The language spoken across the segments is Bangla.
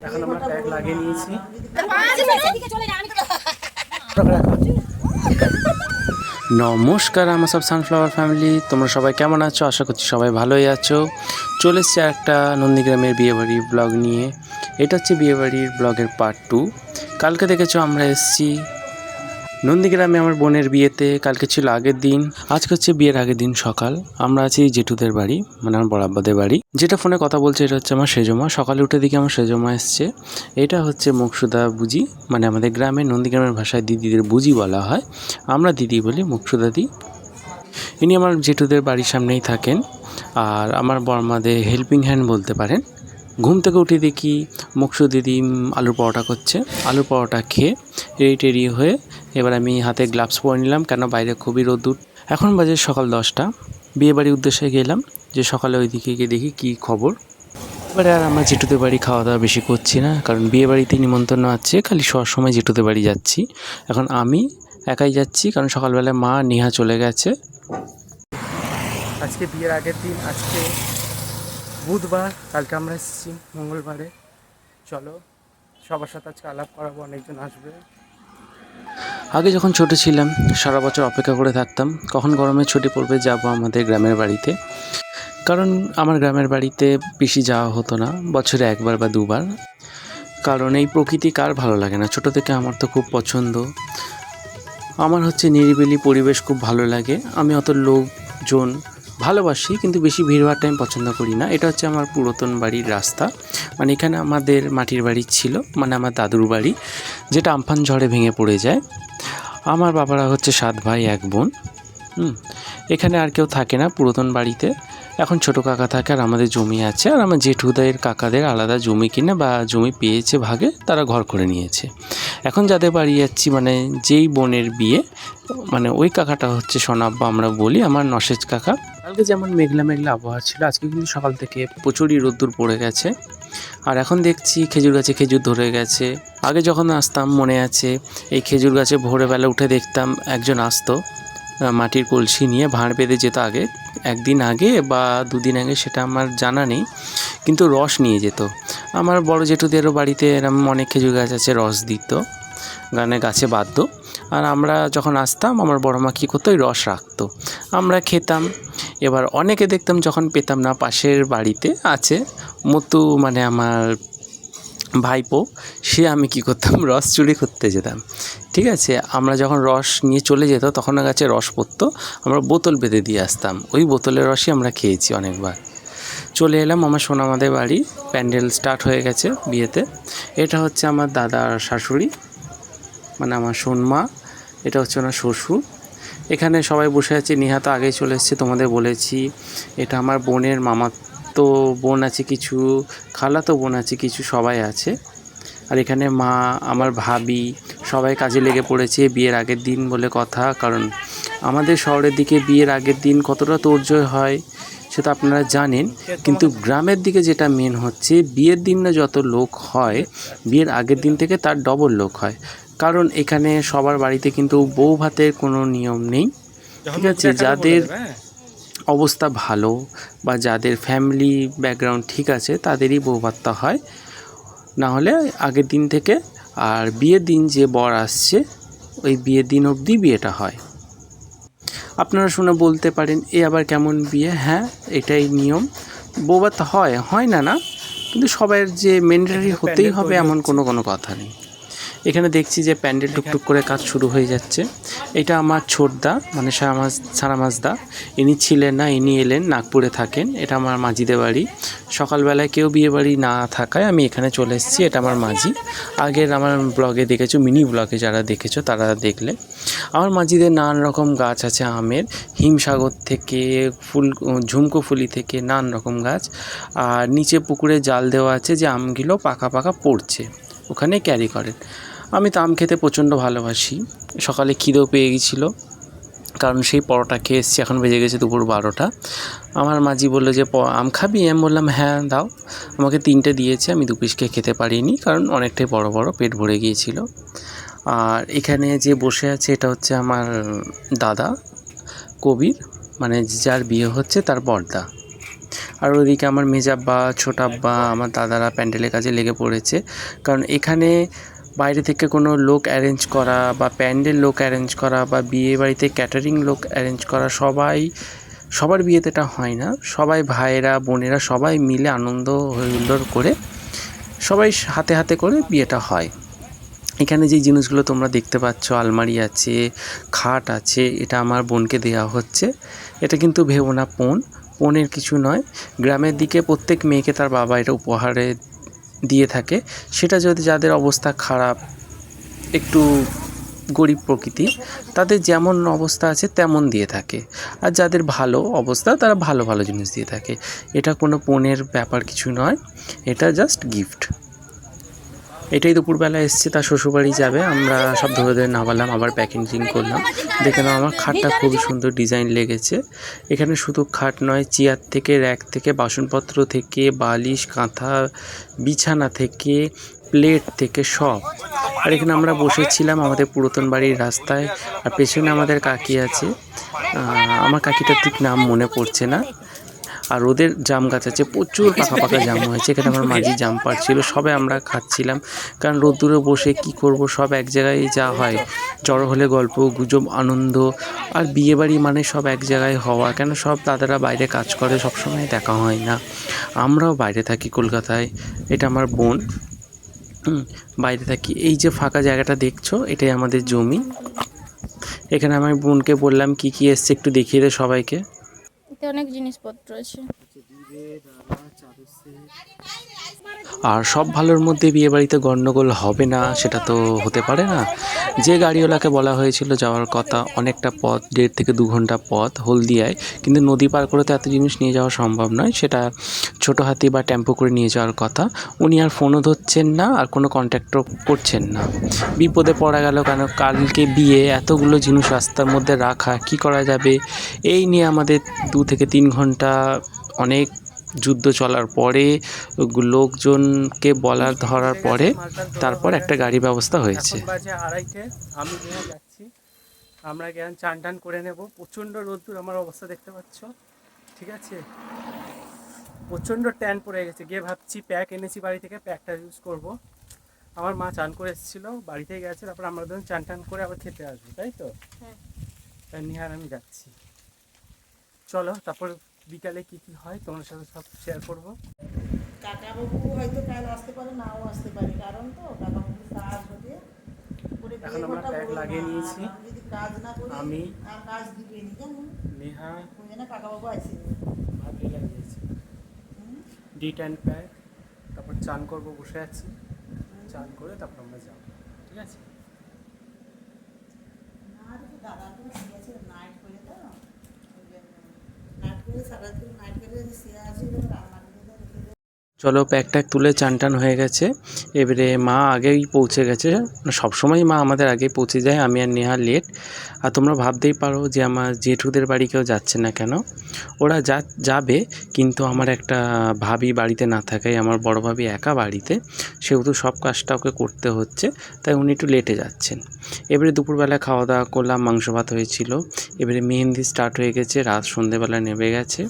এখন আমরা ট্যাগ লাগিয়ে নিয়েছি। নমস্কার আমার সব সানফ্লাওয়ার ফ্যামিলি, তোমরা সবাই কেমন আছো? আশা করছি সবাই ভালোই আছো। চলে এসছি একটা নন্দীগ্রামের বিয়েবাড়ির ব্লগ নিয়ে। এটা হচ্ছে বিয়েবাড়ির ব্লগের পার্ট 2। কালকে দেখেছো আমরা এসছি নন্দীগ্রামে আমার বোনের বিয়েতে। কালকে ছিল আগের দিন, আজকে হচ্ছে বিয়ের আগের দিন সকাল। আমরা আছি জেঠুদের বাড়ি, মানে আমার বড়াব্বাদের বাড়ি। যেটা ফোনে কথা বলছে এটা হচ্ছে আমার সেজমা। সকালে উঠে দিকে আমার সেজমা এসছে। এটা হচ্ছে মুকসুদা বুজি, মানে আমাদের গ্রামে নন্দীগ্রামের ভাষায় দিদিদের বুজি বলা হয়, আমরা দিদি বলি মুকসুদা দি। ইনি আমার জেঠুদের বাড়ির সামনেই থাকেন, আর আমার বড়মাদের হেল্পিং হ্যান্ড বলতে পারেন। ঘুম থেকে উঠে দেখি মুকসু দিদি আলুর পরোটা করছে। আলুর পরোটা খেয়ে রেডি হয়ে এবার আমি হাতে গ্লাভস পরে নিলাম, কেন বাইরে খুবই রোদ্দুর। এখন বাজে সকাল 10টা। বিয়েবাড়ির উদ্দেশ্যে গেলাম, যে সকালে ওইদিকে গিয়ে দেখি কী খবর। এবারে আর আমরা জেঠুদের বাড়ি খাওয়া দাওয়া বেশি করছি না, কারণ বিয়েবাড়িতে নিমন্ত্রণ আছে, খালি সব সময় জেঠুদের বাড়ি যাচ্ছি। এখন আমি একাই যাচ্ছি, কারণ সকালবেলায় মা নেহা চলে গেছে। আজকে বিয়ের আগের দিন, আজকে বুধবার, কালকে আমরা এসেছি মঙ্গলবারে। চলো সবার সাথে আজকে আলাপ করাবো, অনেকজন আসবে। আগে যখন ছোট ছিলাম সারা বছর অপেক্ষা করে থাকতাম কখন গরমের ছুটি পড়বে, যাব আমাদের গ্রামের বাড়িতে। কারণ আমার গ্রামের বাড়িতে বেশি যাওয়া হতো না, বছরে একবার বা দুবার। কারণ এই প্রকৃতি কার ভালো লাগে না? ছোট থেকে আমার তো খুব পছন্দ। আমার হচ্ছে নিরিবিলি পরিবেশ খুব ভালো লাগে। আমি অত লোকজন ভালোবাসি, কিন্তু বেশি ভিড়ভাড় টাইম পছন্দ করি না। এটা হচ্ছে আমার পুরাতন বাড়ির রাস্তা, মানে এখানে আমাদের মাটির বাড়ি ছিল, মানে আমার দাদুর বাড়ি, যেটা আমফান ঝড়ে ভেঙে পড়ে যায়। আমার বাবারা হচ্ছে 7 ভাই 1 বোন। এখানে আর কেউ থাকে না পুরাতন বাড়িতে। এখন ছোট কাকা থাকে, আর আমাদের জমি আছে, আর আমার জেঠুদের কাকাদের আলাদা জমি কিনে বা জমি পেয়েছে ভাগে, তারা ঘর করে নিয়েছে। এখন যাদের বাড়ি যাচ্ছি, মানে যেই বোনের বিয়ে, মানে ওই কাকাটা হচ্ছে সোনাব্বা আমরা বলি, আমার নসেজ কাকা। কালকে যেমন মেঘলা মেঘলা আবহাওয়া ছিল, আজকে কিন্তু সকাল থেকে প্রচুরই রোদ্দুর পড়ে গেছে। আর এখন দেখছি খেজুর গাছে খেজুর ধরে গেছে। আগে যখন আসতাম মনে আছে, এই খেজুর গাছে ভোরবেলা উঠে দেখতাম একজন আসতো মাটির কলসি নিয়ে, ভাঁড় বেঁধে যেত। আগে একদিন আগে বা দুদিন আগে সেটা আমার জানা নেই, কিন্তু রস নিয়ে যেত। আমার বড় জেঠুদেরও বাড়িতে এরকম অনেক খেজুর গাছ আছে, রস দিত, গাছে বাঁধত। আর আমরা যখন আসতাম আমার বড় মা কী করতো, ওই রস রাখতো, আমরা খেতাম। এবার অনেকে দেখতাম যখন পেতাম না, পাশের বাড়িতে আছে মতু, মানে আমার ভাইপো, সে আমি কী করতাম, রস চুরি করতে যেতাম। ঠিক আছে, আমরা যখন রস নিয়ে চলে যেত তখন গাছে রস পড়তো, আমরা বোতল বেঁধে দিয়ে আসতাম, ওই বোতলের রসই আমরা খেয়েছি অনেকবার। চলে এলাম আমার সোনামাদের বাড়ি। প্যান্ডেল স্টার্ট হয়ে গেছে বিয়েতে। এটা হচ্ছে আমার দাদার শাশুড়ি, মানে আমার সোনমা। এটা হচ্ছে ওনার শ্বশুর। এখানে সবাই বসে আছে। নেহা তো আগেই চলে এসেছে, তোমাদের বলেছি। এটা আমার বোনের মামাতো বোন আছে কিছু, খালাতো বোন আছে কিছু, সবাই আছে। আর এখানে মা, আমার ভাবি, সবাই কাজে লেগে পড়েছে বিয়ের আগের দিন বলে কথা। কারণ আমাদের শহরের দিকে বিয়ের আগের দিন কতটা তোড়জোড় হয় সেটা আপনারা জানেন, কিন্তু গ্রামের দিকে যেটা মেন হচ্ছে, বিয়ের দিন না যত লোক হয়, বিয়ের আগের দিন থেকে তার ডবল লোক হয়। কারণ এখানে সবার বাড়িতে কিন্তু বউ ভাতের কোনো নিয়ম নেই। ঠিক আছে, যাদের অবস্থা ভালো বা যাদের ফ্যামিলি ব্যাকগ্রাউন্ড ঠিক আছে তাদেরই বউ ভাতটা হয়, না হলে আগের দিন থেকে। আর বিয়ের দিন যে বর আসছে, ওই বিয়ের দিন অবধি বিয়েটা হয়। আপনারা শুনে বলতে পারেন এ আবার কেমন বিয়ে? হ্যাঁ, এটাই নিয়ম। বউভাত হয়, হয় না না, কিন্তু সবাইয়ের যে ম্যান্ডেটরি হতেই হবে এমন কোনো কথা নেই। এখানে দেখছি যে প্যান্ডেল টুকটুক করে কাজ শুরু হয়ে যাচ্ছে। এটা আমার ছোটদা, মানে সারামাজদা। ইনি ছিলেন না, ইনি এলেন, নাগপুরে থাকেন। এটা আমার মাঝিদের বাড়ি। সকালবেলায় কেউ বিয়ে বাড়ি না থাকায় আমি এখানে চলে এসেছি। এটা আমার মাঝি। আগের আমার ব্লগে দেখেছো, মিনি ব্লগে যারা দেখেছো তারা দেখলে। আমার মাঝিদের নানান রকম গাছ আছে, আমের, হিমসাগর থেকে ঝুমকো ফুলি থেকে নানান রকম গাছ। আর নিচে পুকুরে জাল দেওয়া আছে, যে আমগুলো পাকা পাকা পড়ছে ওখানে ক্যারি করেন। আমি তো আম খেতে প্রচণ্ড ভালোবাসি। সকালে খিদেও পেয়ে গেছিলো, কারণ সেই পরোটা খেয়ে এসেছি। এখন বেজে গেছে দুপুর 12টা। আমার মাঝি বললো যে আম খাবি? আমি বললাম হ্যাঁ দাও। আমাকে 3টে দিয়েছে, আমি 2 পিসকে খেতে পারিনি, কারণ অনেকটাই বড় বড়, পেট ভরে গিয়েছিল। আর এখানে যে বসে আছে এটা হচ্ছে আমার দাদা কবির, মানে যার বিয়ে হচ্ছে তার বড়দা। আর ওদিকে আমার মেজাব্বা, ছোটাব্বা, আমার দাদারা প্যান্ডেলের কাজে লেগে পড়েছে। কারণ এখানে বাইরে থেকে কোনো লোক অ্যারেঞ্জ করা বা প্যান্ডেল লোক অ্যারেঞ্জ করা বা বিয়ে বাড়িতে ক্যাটারিং লোক অ্যারেঞ্জ করা সবার বিয়েতে এটা হয় না। সবাই ভাইয়েরা বোনেরা সবাই মিলে আনন্দ হৈহুল্লোড় করে সবাই হাতে হাতে করে বিয়েটা হয়। এখানে যে জিনিসগুলো তোমরা দেখতে পাচ্ছ, আলমারি আছে, খাট আছে, এটা আমার বোনকে দেওয়া হচ্ছে। এটা কিন্তু ভেবো না পণের কিছু নয়। গ্রামের দিকে প্রত্যেক মেয়েকে তার বাবা এটা উপহারে দিয়ে থাকে। সেটা যদি যাদের অবস্থা খারাপ, একটু গরিব প্রকৃতির, তাদের যেমন অবস্থা আছে তেমন দিয়ে থাকে। আর যাদের ভালো অবস্থা তারা ভালো ভালো জিনিস দিয়ে থাকে। এটা কোনো পণের ব্যাপার কিছু নয়, এটা জাস্ট গিফট। এটাই দুপুরবেলা এসছে, তার শ্বশুরবাড়ি যাবে। আমরা সব ধরে ধরে নামালাম, আবার প্যাকেজিং করলাম। দেখে নাও আমার খাটটা খুবই সুন্দর ডিজাইন লেগেছে। এখানে শুধু খাট নয়, চেয়ার থেকে, র্যাক থেকে, বাসনপত্র থেকে, বালিশ, কাঁথা, বিছানা থেকে, প্লেট থেকে সব। আর এখানে আমরা বসেছিলাম আমাদের পুরাতন বাড়ির রাস্তায়। আর পেছনে আমাদের কাকি আছে, আমার কাকিটার ঠিক নাম মনে পড়ছে না। আর ওদের জাম গাছ আছে, প্রচুর পাকা পাকা জাম হয়েছে। এখানে আমার মাঝি জাম পাড়ছিল, সবে আমরা খাচ্ছিলাম। কারণ রোদ্দুরে বসে কি করব, সব এক জায়গায় যা হয়, জড়ো হলে গল্প গুজব আনন্দ। আর বিয়েবাড়ি মানে সব এক জায়গায় হওয়া, কেন সব দাদারা বাইরে কাজ করে, সব সময় দেখা হয় না। আমরাও বাইরে থাকি কলকাতায়, এটা আমার বোন বাইরে থাকি। এই যে ফাঁকা জায়গাটা দেখছো, এটাই আমাদের জমি। এখানে আমার বোনকে বললাম কি কি এসছে একটু দেখিয়ে দে সবাইকে। এতে অনেক জিনিসপত্র আছে। আর সব ভালোর মধ্যে বিয়ে বাড়িতে গণ্ডগোল হবে না সেটা তো হতে পারে না। যে গাড়িওয়ালাকে বলা হয়েছিল যাওয়ার কথা, অনেকটা পথ, 1.5 থেকে 2 ঘন্টা পথ হলদিয়ায়, কিন্তু নদী পার করে তো এত জিনিস নিয়ে যাওয়া সম্ভব নয়। সেটা ছোটো হাতি বা টেম্পো করে নিয়ে যাওয়ার কথা। উনি আর ফোনও ধরছেন না, আর কোনো কন্ট্যাক্টও করছেন না। বিপদে পড়া গেল, কেন কালকে বিয়ে, এতগুলো জিনিস রাস্তার মধ্যে রাখা, কি করা যাবে, এই নিয়ে আমাদের 2 থেকে 3 ঘন্টা অনেক যুদ্ধ চলার পরে, লোকজনকে বলার ধরার পরে তারপর একটা গাড়ি ব্যবস্থা হয়েছে। বাজে 2:30, আমি নিয়ে যাচ্ছি। আমরা গেলাম, চান টান করে নেব। প্রচণ্ড রোদ্দুর, আমার অবস্থা দেখতে পাচ্ছ, ঠিক আছে? প্রচণ্ড ট্যান পড়ে গেছে। গিয়ে ভাবছি প্যাক এনেছি বাড়ি থেকে, প্যাকটা ইউজ করব। আমার মা চান করে এসেছিলো, বাড়িতে গেছে, তারপর আমরা ধরুন চান টান করে আবার খেতে আসবো, তাই তো? তাই নিয়ে আর আমি যাচ্ছি। চলো, তারপর বিকালে কি কি হয় তোমার সাথে সব শেয়ার করবো। কাকাবাবু হয়তো কাল আসতে পারে, নাও আসতে পারে, কারণ তো কাকাবাবু কাজ হবে। এখন আমরা প্যাক লাগিয়ে নিয়েছি, যদি কাজ না করি আমি আর কাজ দিবে নি, জানো নেহা, ওই জন্য কাকাবাবু আসেনি। ভাবি লাগিয়েছি D10 প্যাক। তারপর চান করবো, বসে আছি, চান করে তারপর আমরা যাবো, ঠিক আছে? আর দাদা তো শুয়ে আছে, নাইট করে, তো ওই জন্য নাইট করে, সারাদিন নাইট করে শুয়ে আছে, রান্না করে রেখে। চলো, প্যাক ট্যাক তুলে চান টান হয়ে গেছে। এবারে মা আগেই পৌঁছে গেছে। সবসময় মা আমাদের আগেই পৌঁছে যায়, আমি আর নেহা লেট। আর তোমরা ভাবতেই পারো যে আমার জেঠুদের বাড়ি কেউ যাচ্ছে না কেন। ওরা যাবে, কিন্তু আমার একটা ভাবি বাড়িতে না থাকায়, আমার বড় ভাবি একা বাড়িতে, সেহেতু সব কাজটা ওকে করতে হচ্ছে, তাই উনি একটু লেটে যাচ্ছেন। এবারে দুপুরবেলা খাওয়া দাওয়া করলাম, মাংস ভাত হয়েছিল। এবারে মেহেন্দি স্টার্ট হয়ে গেছে, রাত সন্ধেবেলা নেমে গেছে।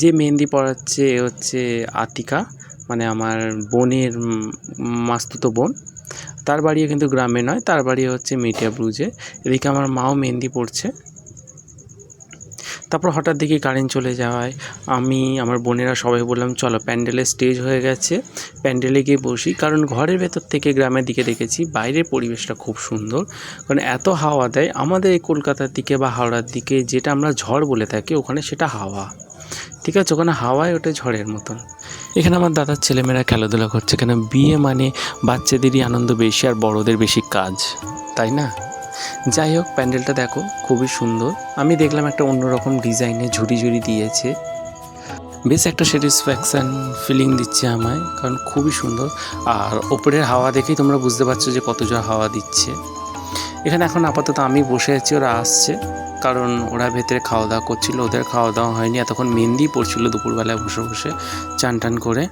যে মেহেন্দি পড়াচ্ছে এ হচ্ছে আতিকা, মানে আমার বোনের মাস্তুতো বোন। তার বাড়িও কিন্তু গ্রামে নয়, তার বাড়ি হচ্ছে মিটিয়া ব্রুজে। এদিকে আমার মাও মেহেন্দি পড়ছে। তারপর হঠাৎ দেখি কারেন্ট চলে যাওয়ায় আমি, আমার বোনেরা সবাই বললাম চলো, প্যান্ডেলের স্টেজ হয়ে গেছে, প্যান্ডেলে গিয়ে বসি। কারণ ঘরের ভেতর থেকে গ্রামের দিকে দেখেছি বাইরের পরিবেশটা খুব সুন্দর, কারণ এত হাওয়া দেয়। আমাদের এই কলকাতার দিকে বা হাওড়ার দিকে যেটা আমরা ঝড় বলে থাকি, ওখানে সেটা হাওয়া, ঠিক আছে? ওখানে হাওয়ায় ওঠে ঝড়ের মতন। এখানে আমার দাদার ছেলেমেয়েরা খেলাধুলা করছে, কেন বিয়ে মানে বাচ্চাদেরই আনন্দ বেশি আর বড়দের বেশি কাজ, তাই না? যাই হোক, প্যান্ডেলটা দেখো খুবই সুন্দর। আমি দেখলাম একটা অন্যরকম ডিজাইনে ঝুড়ি ঝুড়ি দিয়েছে, বেশ একটা স্যাটিসফ্যাকশান ফিলিং দিচ্ছে আমায়, কারণ খুবই সুন্দর। আর ওপরের হাওয়া দেখেই তোমরা বুঝতে পারছো যে কত জোর হাওয়া দিচ্ছে। এখানে এখন আপাতত আমি বসে আছি, ওরা আসছে, কারণ ওরা ভেতরে খাওয়া দাওয়া করছিল, ওদের খাওয়া দাওয়া হয়নি। এতক্ষণ মেহেন্দি পড়ছিল দুপুরবেলায় বসে বসে চান টান করে।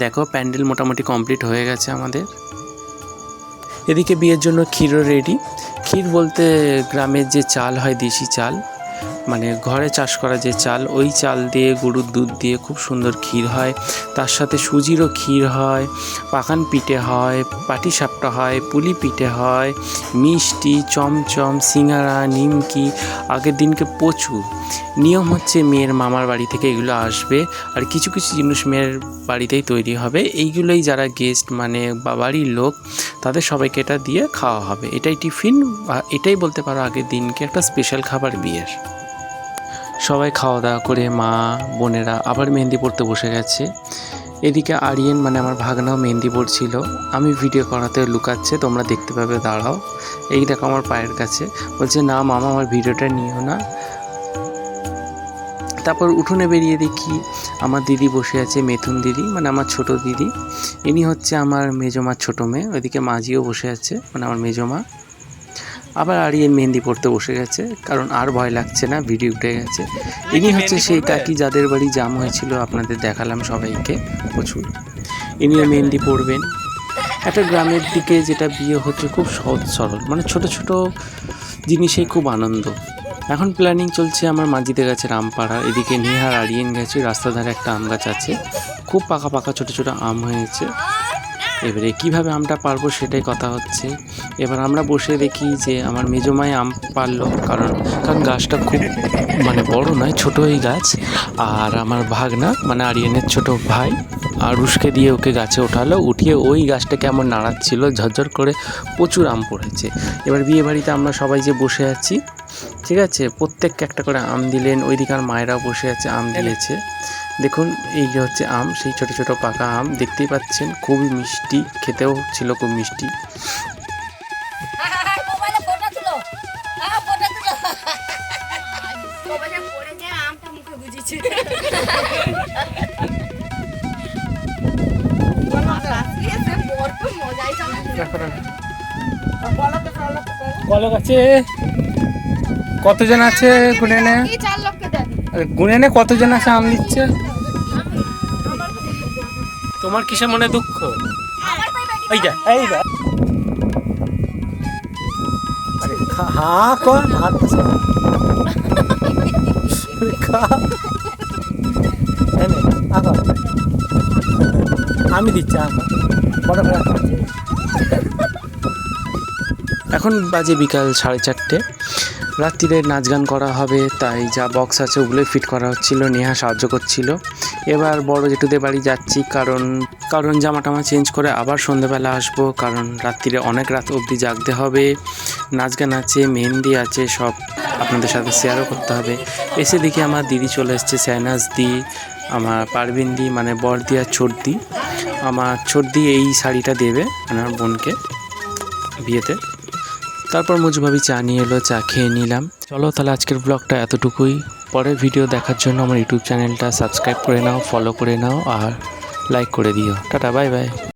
দেখো, প্যান্ডেল মোটামুটি কমপ্লিট হয়ে গেছে আমাদের। এদিকে বিয়ের জন্য ক্ষীরও রেডি। ক্ষীর বলতে গ্রামের যে চাল হয়, দেশি চাল, মানে ঘরে চাষ করা যে চাল, ওই চাল দিয়ে গরুর দুধ দিয়ে খুব সুন্দর ক্ষীর হয়। তার সাথে সুজিরও ক্ষীর হয়, পাকান পিঠে হয়, পাটিসাপটা হয়, পুলি পিঠে হয়, মিষ্টি, চমচম, সিঙ্গারা, নিমকি। আগের দিনকে প্রচুর নিয়ম হচ্ছে মেয়ের মামার বাড়ি থেকে এগুলো আসবে, আর কিছু কিছু জিনিস মেয়ের বাড়িতেই তৈরি হবে। এইগুলোই যারা গেস্ট মানে বা বাড়ির লোক, তাদের সবাইকে এটা দিয়ে খাওয়া হবে। এটাই টিফিন, বা এটাই বলতে পারো আগের দিনকে একটা স্পেশাল খাবার বিয়ের। সবাই খাওয়া দাওয়া করে মা বোনেরা আবার মেহেন্দি পড়তে বসে গেছে। এদিকে আরিয়ান মানে আমার ভাগনাও মেহেন্দি পড়ছিল। আমি ভিডিও করাতে লুকাচ্ছে, তোমরা দেখতে পাবে, দাঁড়াও। এই দেখো আমার পায়ের কাছে, বলছে না মামা আমার ভিডিওটা নিও না। তারপর উঠোনে বেরিয়ে দেখি আমার দিদি বসে আছে, মেথুন দিদি মানে আমার ছোট দিদি। ইনি হচ্ছে আমার মেজমার ছোট মেয়ে। ওইদিকে মাঝিও বসে আছে মানে আমার মেজমা। আবার আরিয়ান মেহেন্দি পড়তে বসে গেছে, কারণ আর ভয় লাগছে না, ভিডিও উঠে গেছে। ইনি হচ্ছে সেই কাকি যাদের বাড়ি জাম হয়েছিল, আপনাদের দেখালাম সবাইকে প্রচুর। ইনিও মেহেন্দি পড়বেন। একটা গ্রামের দিকে যেটা বিয়ে হচ্ছে খুব সহজ সরল, মানে ছোট ছোট জিনিসেই খুব আনন্দ। এখন প্ল্যানিং চলছে আমার মাঝিদের কাছে রামপাড়া। এদিকে নিহার আরিয়ান গেছে, রাস্তার ধারে একটা আম গাছ আছে, খুব পাকা পাকা ছোট ছোট আম হয়েছে। এবারে কীভাবে আমটা পারবো সেটাই কথা হচ্ছে। এবার আমরা বসে দেখি যে আমার মেজমায় আম পারলো, কারণ গাছটা খুব মানে বড় নয়, ছোটোই গাছ। আর আমার ভাগনা মানে আরিয়ানের ছোট ভাই আরুষকে দিয়ে ওকে গাছে ওঠালো, উঠিয়ে ওই গাছটাকে আমার নাড়াচ্ছিল, ঝরঝর করে প্রচুর আম পড়েছে। এবার বিয়ে বাড়িতে আমরা সবাই যে বসে আছি, ঠিক আছে, প্রত্যেককে একটা করে আম দিলেন। ওইদিকে আর মায়েরাও বসে আছে, আম দিয়েছে। দেখুন এই যে হচ্ছে আম, সেই ছোট ছোট পাকা আম দেখতেই পাচ্ছেন, খুবই মিষ্টি, খেতেও ছিল খুব মিষ্টি। কলক আছে কতজন আছে গুনে নে, গুনে নে কতজন আছে আম দিচ্ছে। তোমার কিসে মনে দুঃখ? এই যা এই যা হা কর হাত আমি দিচ্ছি এখন বাজে বিকাল 4:30। রাত্রিরে নাচ গান করা হবে, তাই যা বক্স আছে ওগুলোই ফিট করা হচ্ছিল, নেহা সাহায্য করছিল। এবার বড় জেঠুদের বাড়ি যাচ্ছি, কারণ জামা টামা চেঞ্জ করে আবার সন্ধ্যেবেলা আসবো, কারণ রাত্রিরে অনেক রাত অবধি জাগতে হবে। নাচ গান আছে, মেহেন্দি আছে, সব আপনাদের সাথে শেয়ারও করতে হবে। এসে দেখি আমার দিদি চলে এসছে, শাহনাজ দি, আমার পারভিন দি মানে বড়দি আর ছোট দি। আমার ছোট দি এই শাড়িটা দেবে আমার বোনকে বিয়েতে। তারপর মুজভাবি চা নিয়ে এলো, চা খেয়ে নিলাম। চলো তাহলে আজকের ব্লগটা এতটুকুই। পরের ভিডিও দেখার জন্য আমার ইউটিউব চ্যানেলটা সাবস্ক্রাইব করে নাও, ফলো করে নাও আর লাইক করে দিও। Tata, bye bye.